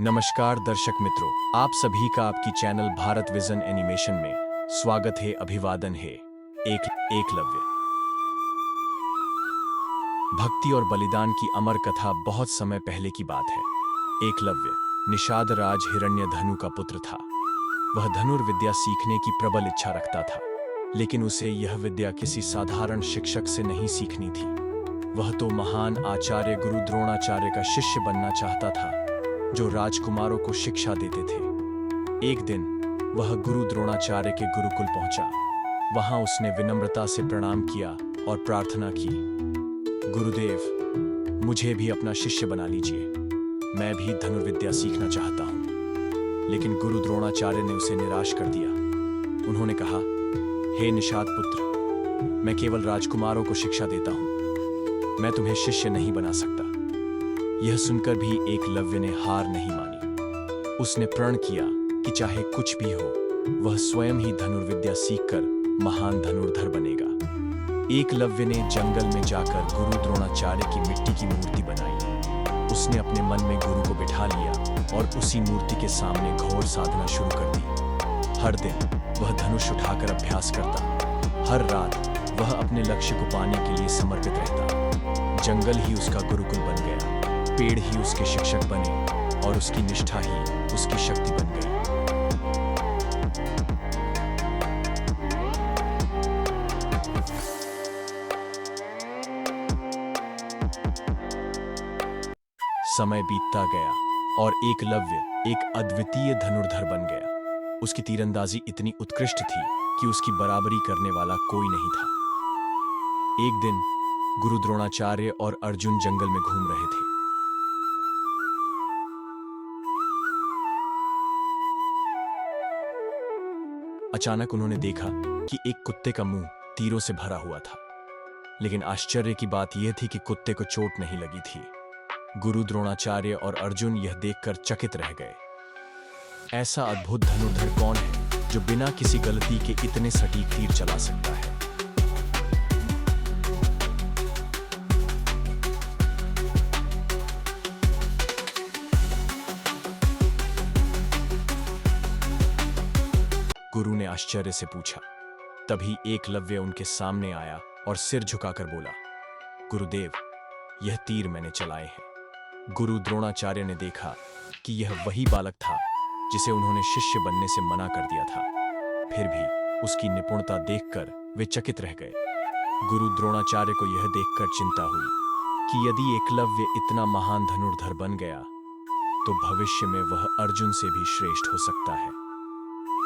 नमस्कार दर्शक मित्रों, आप सभी का आपकी चैनल भारत विजन एनिमेशन में स्वागत है। अभिवादन है। एकलव्य। भक्ति और बलिदान की अमर कथा बहुत समय पहले की बात है। एकलव्य निषाद राज हिरण्यधनु का पुत्र था। वह धनुर्विद्या सीखने की प्रबल इच्छा रखता था, लेकिन उसे यह विद्या किसी साधारण शिक्षक से नहीं सीखनी थी। वह तो महान आचार्य गुरु द्रोणाचार्य का शिष्य बनना चाहता था, जो राजकुमारों को शिक्षा देते थे। एक दिन वह गुरु द्रोणाचार्य के गुरुकुल पहुंचा। वहां उसने विनम्रता से प्रणाम किया और प्रार्थना की, गुरुदेव, मुझे भी अपना शिष्य बना लीजिए। मैं भी धनुर्विद्या सीखना चाहता हूं। लेकिन गुरु द्रोणाचार्य ने उसे निराश कर दिया। उन्होंने कहा, हे निषाद पुत्र, मैं केवल राजकुमारों को शिक्षा देता हूं। मैं तुम्हें शिष्य नहीं बना सकता। यह सुनकर भी एकलव्य ने हार नहीं मानी। उसने प्रण किया कि चाहे कुछ भी हो, वह स्वयं ही धनुर्विद्या सीखकर महान धनुर्धर बनेगा। एकलव्य ने जंगल में जाकर गुरु द्रोणाचार्य की मिट्टी की मूर्ति बनाई। उसने अपने मन में गुरु को बिठा लिया और उसी मूर्ति के सामने घोर साधना शुरू कर दी। हर दिन वह धनुष उठाकर अभ्यास करता। हर रात वह अपने लक्ष्य को पाने के लिए समर्पित रहता। जंगल ही उसका गुरुकुल बन गया। पेड़ ही उसके शिक्षक बने और उसकी निष्ठा ही उसकी शक्ति बन गई। समय बीतता गया और एकलव्य एक अद्वितीय धनुर्धर बन गया। उसकी तीरंदाजी इतनी उत्कृष्ट थी कि उसकी बराबरी करने वाला कोई नहीं था। एक दिन गुरु द्रोणाचार्य और अर्जुन जंगल में घूम रहे थे। अचानक उन्होंने देखा कि एक कुत्ते का मुंह तीरों से भरा हुआ था। लेकिन आश्चर्य की बात यह थी कि कुत्ते को चोट नहीं लगी थी। गुरु द्रोणाचार्य और अर्जुन यह देखकर चकित रह गए। ऐसा अद्भुत धनुर्धर कौन है जो बिना किसी गलती के इतने सटीक तीर चला सकता है? गुरु ने आश्चर्य से पूछा। तभी एकलव्य उनके सामने आया और सिर झुकाकर बोला, गुरुदेव, यह तीर मैंने चलाए हैं। गुरु द्रोणाचार्य ने देखा कि यह वही बालक था जिसे उन्होंने शिष्य बनने से मना कर दिया था। फिर भी उसकी निपुणता देखकर वे चकित रह गए। गुरु द्रोणाचार्य को यह देखकर चिंता हुई कि यदि एकलव्य इतना महान धनुर्धर बन गया तो भविष्य में वह अर्जुन से भी श्रेष्ठ हो सकता है।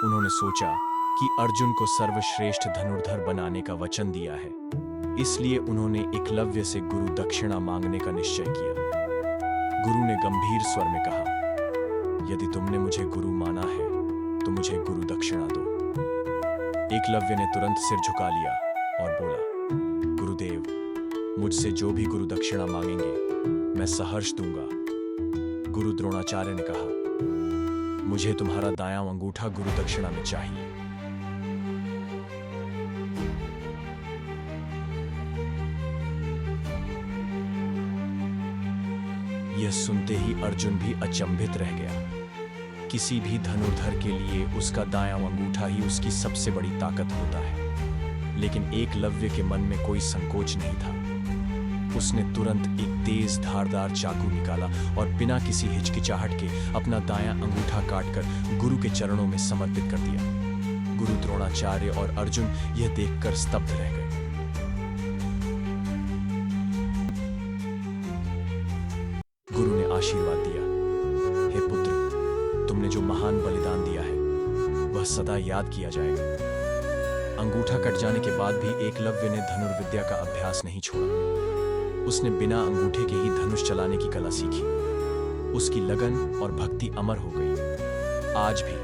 उन्होंने सोचा कि अर्जुन को सर्वश्रेष्ठ धनुर्धर बनाने का वचन दिया है, इसलिए उन्होंने एकलव्य से गुरु दक्षिणा मांगने का निश्चय किया। गुरु ने गंभीर स्वर में कहा, यदि तुमने मुझे गुरु माना है तो मुझे गुरु दक्षिणा दो। एकलव्य ने तुरंत सिर झुका लिया और बोला, गुरुदेव, मुझसे जो भी गुरु दक्षिणा मांगेंगे मैं सहर्ष दूंगा। गुरु द्रोणाचार्य ने कहा, मुझे तुम्हारा दायां अंगूठा गुरु दक्षिणा में चाहिए। यह सुनते ही अर्जुन भी अचंभित रह गया। किसी भी धनुर्धर के लिए उसका दायां अंगूठा ही उसकी सबसे बड़ी ताकत होता है। लेकिन एकलव्य के मन में कोई संकोच नहीं था। उसने तुरंत एक तेज धारदार चाकू निकाला और बिना किसी हिचकिचाहट के अपना दायां अंगूठा काटकर गुरु के चरणों में समर्पित कर दिया। गुरु द्रोणाचार्य और अर्जुन यह देखकर स्तब्ध रह गए। गुरु ने आशीर्वाद दिया, हे पुत्र, तुमने जो महान बलिदान दिया है वह सदा याद किया जाएगा। अंगूठा कट जाने के बाद भी एकलव्य ने धनुर्विद्या का अभ्यास नहीं छोड़ा। उसने बिना अंगूठे के ही धनुष चलाने की कला सीखी। उसकी लगन और भक्ति अमर हो गई। आज भी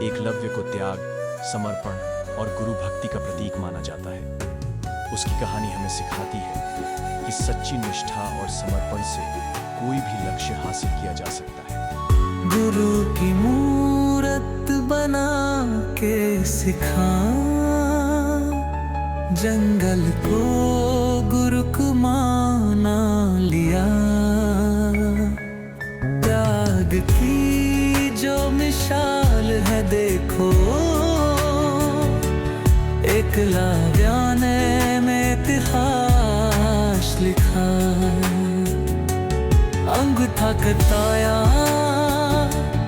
एकलव्य को त्याग, समर्पण और गुरु भक्ति का प्रतीक माना जाता है। उसकी कहानी हमें सिखाती है कि सच्ची निष्ठा और समर्पण से कोई भी लक्ष्य हासिल किया जा सकता है। गुरु की मूरत बना के सिखा, जंगल को गुरु को माना लिया। त्याग की मिसाल है देखो, एकलव्य में इतिहास लिखा। अंगूठा कटाया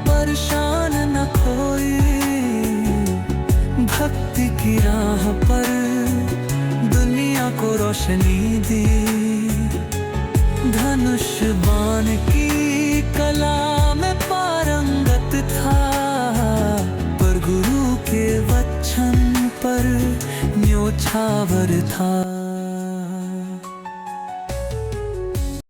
परेशान न कोई, भक्ति की राह पर दुनिया को रोशनी दी। धनुष बाण की कला में पारंगत था, पर गुरु के वचन पर न्योछावर था।